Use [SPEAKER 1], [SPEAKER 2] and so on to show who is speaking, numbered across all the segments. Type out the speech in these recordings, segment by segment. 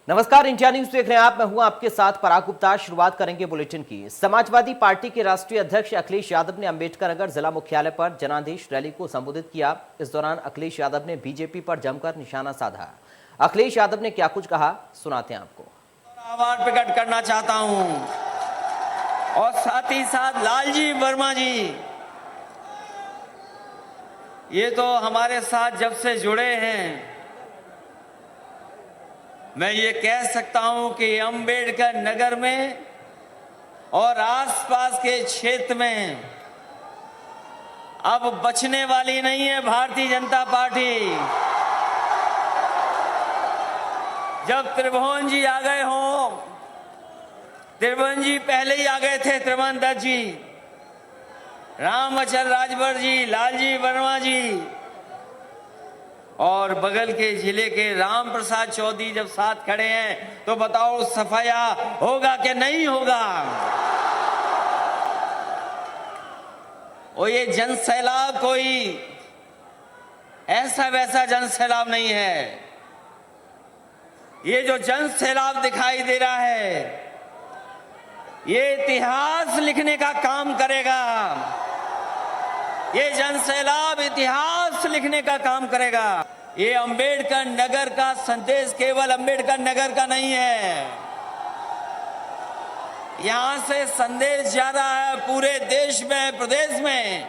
[SPEAKER 1] नमस्कार, India news देख रहे हैं आप। मैं हूं आपके साथ पराग गुप्ता। शुरुआत करेंगे बुलेटिन की। समाजवादी पार्टी के राष्ट्रीय अध्यक्ष अखिलेश यादव ने अंबेडकर नगर जिला मुख्यालय पर जनादेश रैली को संबोधित किया। इस दौरान अखिलेश यादव ने बीजेपी पर जमकर निशाना साधा। अखिलेश यादव ने क्या कुछ कहा, सुनाते हैं आपको।
[SPEAKER 2] आभार प्रकट करना चाहता हूं और साथ ही साथ लालजी वर्मा जी, ये तो हमारे साथ जब से जुड़े हैं, मैं ये कह सकता हूं कि अंबेडकर नगर में और आसपास के क्षेत्र में अब बचने वाली नहीं है भारतीय जनता पार्टी। जब त्रिभुवन जी आ गए हों, त्रिभुवन जी पहले ही आ गए थे, त्रिभुवन दत्त जी, रामअचल राजभर जी, लालजी वर्मा जी और बगल के जिले के राम प्रसाद चौधरी जब साथ खड़े हैं तो बताओ सफाया होगा कि नहीं होगा। और ये जन सैलाब कोई ऐसा वैसा जन सैलाब नहीं है। ये जो जन सैलाब दिखाई दे रहा है, ये इतिहास लिखने का काम करेगा। ये जन सैलाब इतिहास लिखने का काम करेगा। ये अंबेडकर नगर का संदेश केवल अंबेडकर नगर का नहीं है, यहां से संदेश जा रहा है पूरे देश में, प्रदेश में।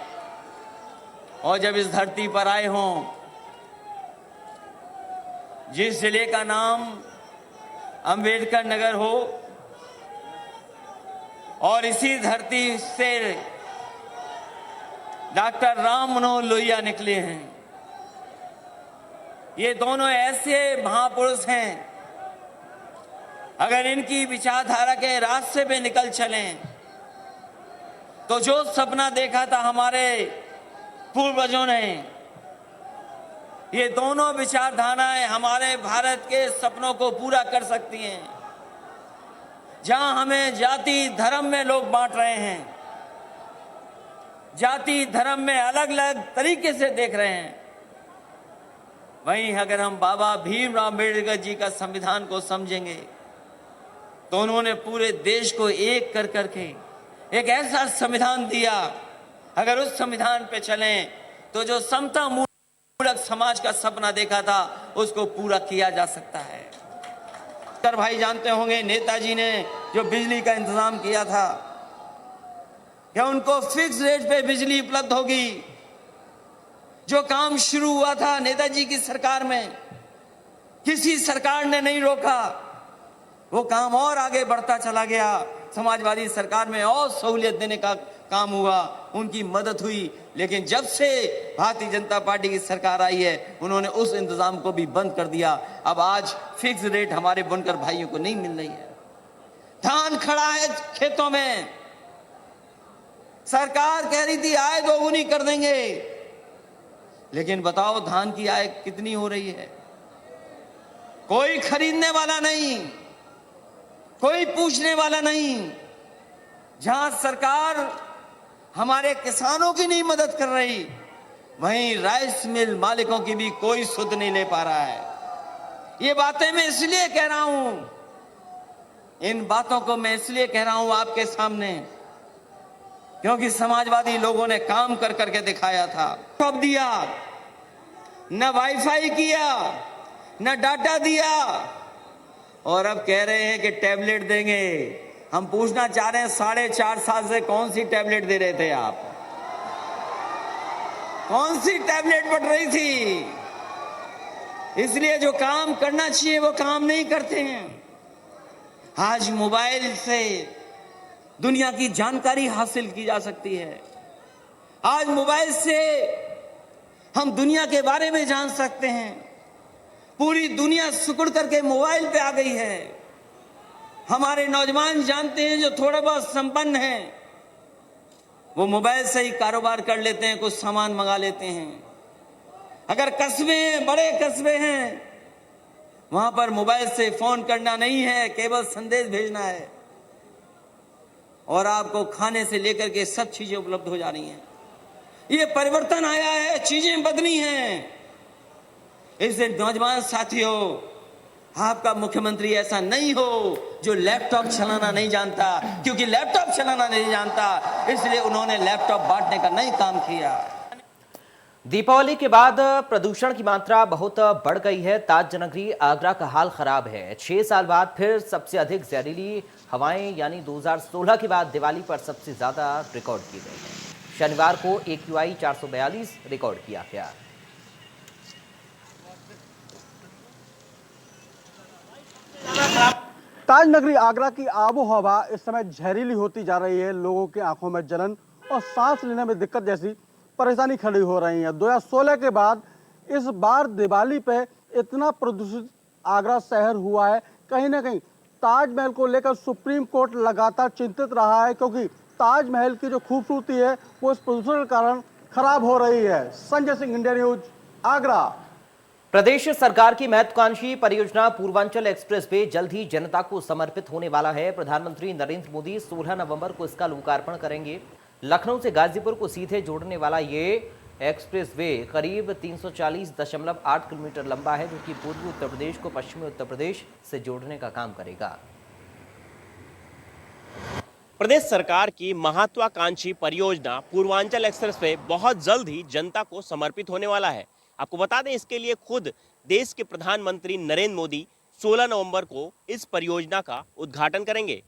[SPEAKER 2] और जब इस धरती पर आए हों, जिस जिले का नाम अंबेडकर नगर हो और इसी धरती से डॉक्टर राम मनोहर लोहिया निकले हैं, ये दोनों ऐसे महापुरुष हैं, अगर इनकी विचारधारा के रास्ते पे निकल चलें तो जो सपना देखा था हमारे पूर्वजों ने, ये दोनों विचारधाराएं हमारे भारत के सपनों को पूरा कर सकती हैं। जहां हमें जाति धर्म में लोग बांट रहे हैं, जाति धर्म में अलग अलग तरीके से देख रहे हैं, वहीं अगर हम बाबा भीमराव अम्बेडकर जी का संविधान को समझेंगे तो उन्होंने पूरे देश को एक कर करके एक ऐसा संविधान दिया, अगर उस संविधान पे चलें तो जो समता मूलक समाज का सपना देखा था उसको पूरा किया जा सकता है। कर भाई जानते होंगे, नेताजी ने जो बिजली का इंतजाम किया था, क्या उनको फिक्स रेट पे बिजली उपलब्ध होगी। जो काम शुरू हुआ था नेताजी की सरकार में, किसी सरकार ने नहीं रोका, वो काम और आगे बढ़ता चला गया। समाजवादी सरकार में और सहूलियत देने का काम हुआ, उनकी मदद हुई। लेकिन जब से भारतीय जनता पार्टी की सरकार आई है, उन्होंने उस इंतजाम को भी बंद कर दिया। अब आज फिक्स रेट हमारे बुनकर भाइयों को नहीं मिल रही है। धान खड़ा है खेतों में, सरकार कह रही थी आय दोगुनी कर देंगे, लेकिन बताओ धान की आय कितनी हो रही है? कोई खरीदने वाला नहीं, कोई पूछने वाला नहीं। जहां सरकार हमारे किसानों की नहीं मदद कर रही, वहीं राइस मिल मालिकों की भी कोई सुध नहीं ले पा रहा है। ये बातें मैं इसलिए कह रहा हूं, इन बातों को मैं इसलिए कह रहा हूं आपके सामने, क्योंकि समाजवादी लोगों ने काम कर करके दिखाया था। कब दिया, न वाईफाई किया, न डाटा दिया, और अब कह रहे हैं कि टैबलेट देंगे। हम पूछना चाह रहे हैं, 4.5 साल से कौन सी टैबलेट दे रहे थे आप? कौन सी टैबलेट बट रही थी? इसलिए जो काम करना चाहिए वो काम नहीं करते हैं। आज मोबाइल से दुनिया की जानकारी हासिल की जा सकती है। आज मोबाइल से हम दुनिया के बारे में जान सकते हैं। पूरी दुनिया सिकुड़ करके मोबाइल पे आ गई है। हमारे नौजवान जानते हैं, जो थोड़ा बहुत संपन्न हैं, वो मोबाइल से ही कारोबार कर लेते हैं, कुछ सामान मंगा लेते हैं। अगर कस्बे हैं, बड़े कस्बे हैं, वहां पर मोबाइल से फोन करना नहीं है, केवल संदेश भेजना है और आपको खाने से लेकर के सब चीजें उपलब्ध हो जा रही हैं। ये परिवर्तन आया है, चीजें बदली हैं। इसलिए नौजवान साथियों, आपका मुख्यमंत्री ऐसा नहीं हो जो लैपटॉप चलाना नहीं जानता, क्योंकि लैपटॉप चलाना नहीं जानता इसलिए उन्होंने लैपटॉप बांटने का नहीं काम किया।
[SPEAKER 1] दीपावली के बाद प्रदूषण की मात्रा बहुत बढ़ गई है। ताज नगरी आगरा का हाल खराब है। 6 साल बाद फिर सबसे अधिक जहरीली हवाएं यानी 2016 के बाद दिवाली पर सबसे ज्यादा रिकॉर्ड की गई है। शनिवार को AQI 442 रिकॉर्ड किया गया।
[SPEAKER 3] ताज नगरी आगरा की आबो हवा इस समय जहरीली होती जा रही है। लोगों की आंखों में जलन और सांस लेने में दिक्कत जैसी परेशानी खड़ी हो रही है। 2016 के बाद इस बार दिवाली पे इतना प्रदूषित आगरा शहर हुआ है। कहीं ना कहीं ताजमहल को लेकर सुप्रीम कोर्ट लगातार चिंतित रहा है, क्योंकि ताजमहल की जो खूबसूरती है वो इस प्रदूषण के कारण खराब हो रही है। Sanjay Singh, India News, Agra.
[SPEAKER 1] प्रदेश सरकार की महत्वाकांक्षी परियोजना पूर्वांचल एक्सप्रेसवे जल्द ही जनता को समर्पित होने वाला है। प्रधानमंत्री नरेंद्र मोदी 16 नवंबर को इसका लोकार्पण करेंगे। लखनऊ से गाजीपुर को सीधे जोड़ने वाला ये एक्सप्रेसवे करीब 340.8 किलोमीटर लंबा है, जो कि पूर्वी उत्तर प्रदेश को पश्चिमी उत्तर प्रदेश से जोड़ने का काम करेगा।
[SPEAKER 4] प्रदेश सरकार की महत्वाकांक्षी परियोजना पूर्वांचल एक्सप्रेसवे बहुत जल्द ही जनता को समर्पित होने वाला है। आपको बता दें, इसके लिए खुद देश के प्रधानमंत्री नरेंद्र मोदी 16 नवंबर को इस परियोजना का उद्घाटन करेंगे।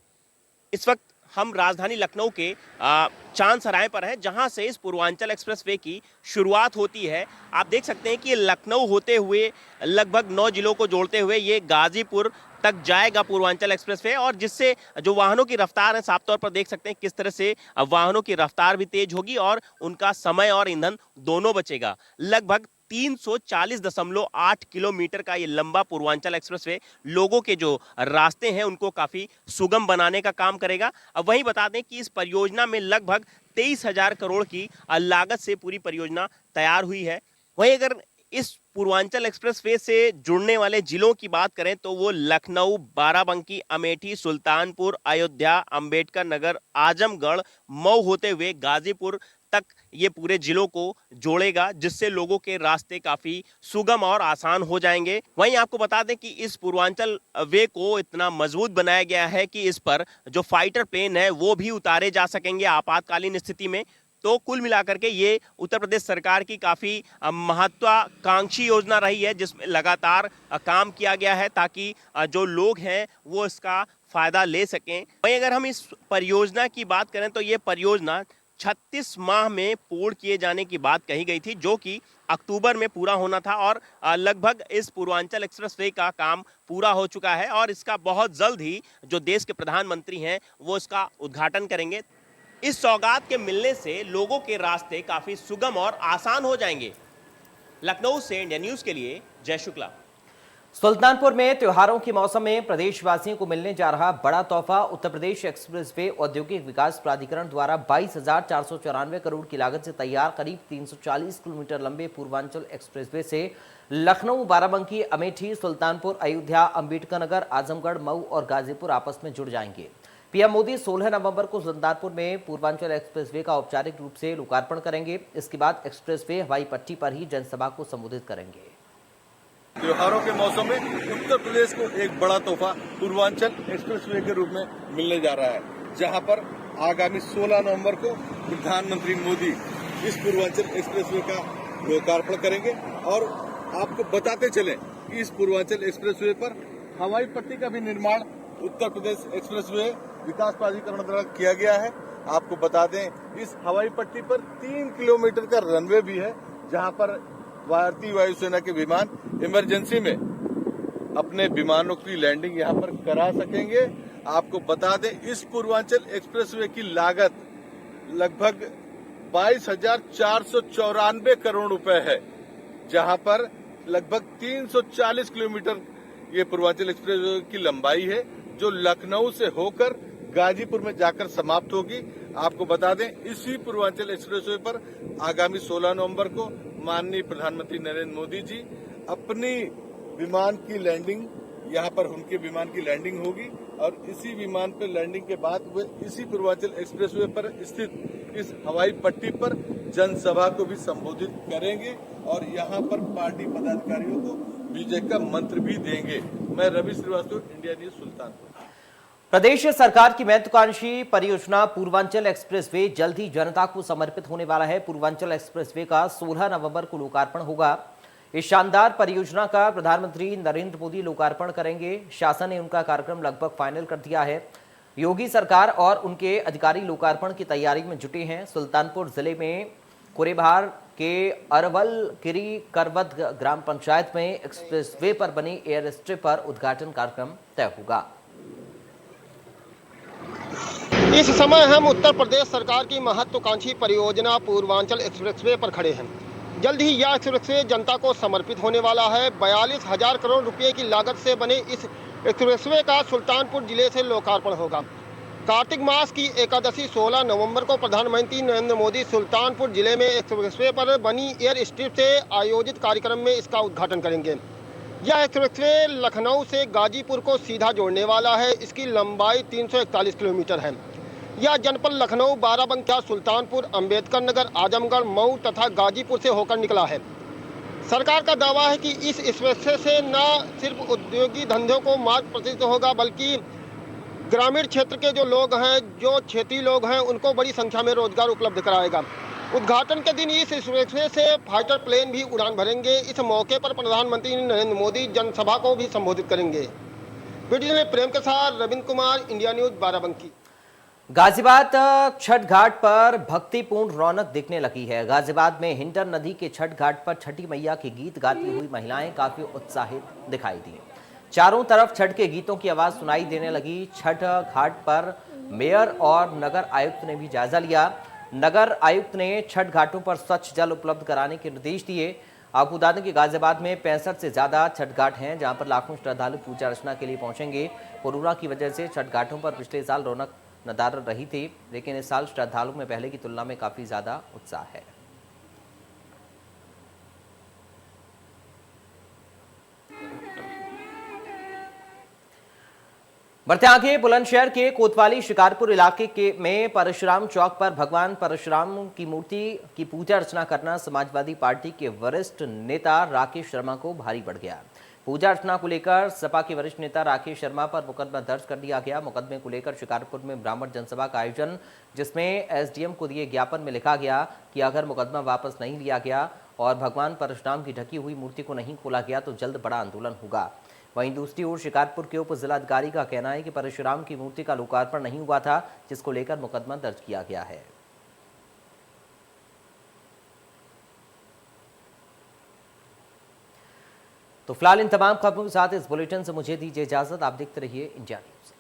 [SPEAKER 4] इस वक्त हम राजधानी लखनऊ के चांद सराय पर हैं, जहां से इस पूर्वांचल एक्सप्रेसवे की शुरुआत होती है। आप देख सकते हैं कि लखनऊ होते हुए लगभग 9 जिलों को जोड़ते हुए ये गाजीपुर तक जाएगा पूर्वांचल एक्सप्रेसवे, और जिससे जो वाहनों की रफ्तार है साफ तौर पर देख सकते हैं किस तरह से वाहनों की रफ्तार भी तेज होगी और उनका समय और ईंधन दोनों बचेगा। लगभग 340.8 किलोमीटर का ये लंबा पूर्वांचल एक्सप्रेसवे लोगों के जो रास्ते हैं उनको काफी सुगम बनाने का काम करेगा। अब वहीं बता दें कि इस परियोजना में लगभग 23,000 करोड़ की लागत से पूरी परियोजना तैयार हुई है। वहीं अगर इस पूर्वांचल एक्सप्रेसवे से जुड़ने वाले जिलों की बात करें तो वो लखनऊ, बाराबंकी, अमेठी, सुल्तानपुर, अयोध्या, अंबेडकर नगर, आजमगढ़, मऊ होते हुए गाजीपुर तक ये पूरे जिलों को जोड़ेगा, जिससे लोगों के रास्ते काफी सुगम और आसान हो जाएंगे। वहीं आपको बता दें कि इस पूर्वांचल वे को इतना मजबूत बनाया गया है कि इस पर जो फाइटर प्लेन है वो भी उतारे जा सकेंगे आपातकालीन स्थिति में। तो कुल मिलाकर के ये उत्तर प्रदेश सरकार की काफी महत्वाकांक्षी योजना रही है, जिसमें लगातार काम किया गया है ताकि जो लोग हैं वो इसका फायदा ले सकें। वहीं अगर हम इस परियोजना की बात करें तो ये परियोजना 36 माह में पूर्ण किए जाने की बात कही गई थी, जो कि अक्टूबर में पूरा होना था, और लगभग इस पूर्वांचल एक्सप्रेसवे का काम पूरा हो चुका है और इसका बहुत जल्द ही जो देश के प्रधानमंत्री हैं वो इसका उद्घाटन करेंगे। इस सौगात के मिलने से लोगों के रास्ते काफी सुगम और आसान हो जाएंगे। लखनऊ से इंडिया न्यूज के लिए जय शुक्ला।
[SPEAKER 1] सुल्तानपुर में त्योहारों के मौसम में प्रदेशवासियों को मिलने जा रहा बड़ा तोहफा। उत्तर प्रदेश एक्सप्रेसवे औद्योगिक विकास प्राधिकरण द्वारा 22,494 करोड़ की लागत से तैयार करीब 340 किलोमीटर लंबे पूर्वांचल एक्सप्रेसवे से लखनऊ, बाराबंकी, अमेठी, सुल्तानपुर, अयोध्या, अंबेडकर नगर, आजमगढ़, मऊ और गाजीपुर आपस में जुड़ जाएंगे। पीएम मोदी 16 नवंबर को सुल्तानपुर में पूर्वांचल एक्सप्रेसवे का औपचारिक रूप से लोकार्पण करेंगे। इसके बाद एक्सप्रेसवे हवाई पट्टी पर ही जनसभा को संबोधित करेंगे।
[SPEAKER 5] त्योहारों के मौसम में उत्तर प्रदेश को एक बड़ा तोहफा पूर्वांचल एक्सप्रेसवे के रूप में मिलने जा रहा है, जहां पर आगामी 16 नवंबर को प्रधानमंत्री मोदी इस पूर्वांचल एक्सप्रेसवे का लोकार्पण करेंगे। और आपको बताते चले कि इस पूर्वांचल एक्सप्रेसवे पर हवाई पट्टी का भी निर्माण उत्तर प्रदेश एक्सप्रेसवे विकास प्राधिकरण द्वारा किया गया है। आपको बता दें, इस हवाई पट्टी पर 3 किलोमीटर का रनवे भी है, जहां पर भारतीय वायुसेना के विमान इमरजेंसी में अपने विमानों की लैंडिंग यहां पर करा सकेंगे। आपको बता दें, इस पूर्वांचल एक्सप्रेसवे की लागत लगभग 22,494 करोड़ रुपए है, जहां पर लगभग 340 किलोमीटर ये पूर्वांचल एक्सप्रेसवे की लंबाई है, जो लखनऊ से होकर गाजीपुर में जाकर समाप्त होगी। आपको बता दें, इसी पूर्वांचल एक्सप्रेसवे पर आगामी 16 नवंबर को माननीय प्रधानमंत्री नरेंद्र मोदी जी अपनी विमान की लैंडिंग, यहाँ पर उनके विमान की लैंडिंग होगी और इसी विमान पर लैंडिंग के बाद वे इसी पूर्वांचल एक्सप्रेसवे पर स्थित इस हवाई पट्टी पर जनसभा को भी संबोधित करेंगे और यहाँ पर पार्टी पदाधिकारियों को विजय का मंत्र भी देंगे। मैं रवि श्रीवास्तव, इंडिया न्यूज, सुल्तानपुर।
[SPEAKER 1] प्रदेश सरकार की महत्वाकांक्षी परियोजना पूर्वांचल एक्सप्रेसवे जल्द ही जनता को समर्पित होने वाला है। पूर्वांचल एक्सप्रेसवे का 16 नवंबर को लोकार्पण होगा। इस शानदार परियोजना का प्रधानमंत्री नरेंद्र मोदी लोकार्पण करेंगे। शासन ने उनका कार्यक्रम लगभग फाइनल कर दिया है। योगी सरकार और उनके अधिकारी लोकार्पण की तैयारी में जुटे हैं। सुल्तानपुर जिले में कुरेभार के अरवल किरी करवद ग्राम पंचायत में एक्सप्रेसवे पर बनी एयर स्ट्रिप पर उद्घाटन कार्यक्रम तय होगा।
[SPEAKER 6] इस समय हम उत्तर प्रदेश सरकार की महत्वाकांक्षी परियोजना पूर्वांचल एक्सप्रेसवे पर खड़े हैं। जल्द ही यह एक्सप्रेसवे जनता को समर्पित होने वाला है। 42,000 करोड़ रुपए की लागत से बने इस एक्सप्रेसवे का सुल्तानपुर जिले से लोकार्पण होगा। कार्तिक मास की एकादशी 16 नवंबर को प्रधानमंत्री नरेंद्र मोदी सुल्तानपुर जिले में एक्सप्रेसवे पर बनी एयर स्ट्रिप से आयोजित कार्यक्रम में इसका उद्घाटन करेंगे। यह एक्सप्रेसवे लखनऊ से गाजीपुर को सीधा जोड़ने वाला है। इसकी लंबाई 341 किलोमीटर है। यह जनपद लखनऊ, बाराबंकी, सुल्तानपुर, अंबेडकर नगर, आजमगढ़, मऊ तथा गाजीपुर से होकर निकला है। सरकार का दावा है कि इस एक्सप्रेसवे से न सिर्फ उद्योगी धंधों को मार्ग प्रशस्त होगा, बल्कि ग्रामीण क्षेत्र के जो लोग हैं, जो क्षेत्रीय लोग हैं, उनको बड़ी संख्या में रोजगार उपलब्ध कराएगा। उद्घाटन के दिन इस एक्सप्रेसवे से फाइटर प्लेन भी उड़ान भरेंगे। इस मौके पर प्रधानमंत्री नरेंद्र मोदी जनसभा को भी संबोधित करेंगे। वीडियो में प्रेम के साथ रविंद्र कुमार, इंडिया न्यूज, बाराबंकी।
[SPEAKER 1] गाजियाबाद छठ घाट पर भक्तिपूर्ण रौनक दिखने लगी है। गाजियाबाद में हिंडर नदी के छठ घाट पर छठी मैया के गीत गाती हुई महिलाएं काफी उत्साहित दिखाई दी। चारों तरफ छठ के गीतों की आवाज सुनाई देने लगी। छठ घाट पर मेयर और नगर आयुक्त ने भी जायजा लिया। नगर आयुक्त ने छठ घाटों पर स्वच्छ जल उपलब्ध कराने के निर्देश दिए। आपको बता दें कि गाजियाबाद में 65 से ज्यादा छठ घाट हैं, जहां पर लाखों श्रद्धालु पूजा अर्चना के लिए पहुंचेंगे। कोरोना की वजह से छठ घाटों पर पिछले साल रौनक नदार रही थी, लेकिन इस साल श्रद्धालुओं में पहले की तुलना में काफी ज्यादा उत्साह है। बढ़ते आगे, बुलंदशहर के कोतवाली शिकारपुर इलाके में परशुराम चौक पर भगवान परशुराम की मूर्ति की पूजा अर्चना करना समाजवादी पार्टी के वरिष्ठ नेता राकेश शर्मा को भारी पड़ गया। पूजा अर्चना को लेकर सपा के वरिष्ठ नेता राकेश शर्मा पर मुकदमा दर्ज कर दिया गया। मुकदमे को लेकर शिकारपुर में ब्राह्मण जनसभा का आयोजन, जिसमें एसडीएम को दिए ज्ञापन में लिखा गया कि अगर मुकदमा वापस नहीं लिया गया और भगवान परशुराम की ढकी हुई मूर्ति को नहीं खोला गया तो जल्द बड़ा आंदोलन होगा। वहीं दूसरी ओर शिकारपुर के उप जिलाधिकारी का कहना है कि परशुराम की मूर्ति का लोकार्पण नहीं हुआ था, जिसको लेकर मुकदमा दर्ज किया गया है। तो फिलहाल इन तमाम खबरों के साथ इस बुलेटिन से मुझे दीजिए इजाजत। आप देखते रहिए इंडिया न्यूज।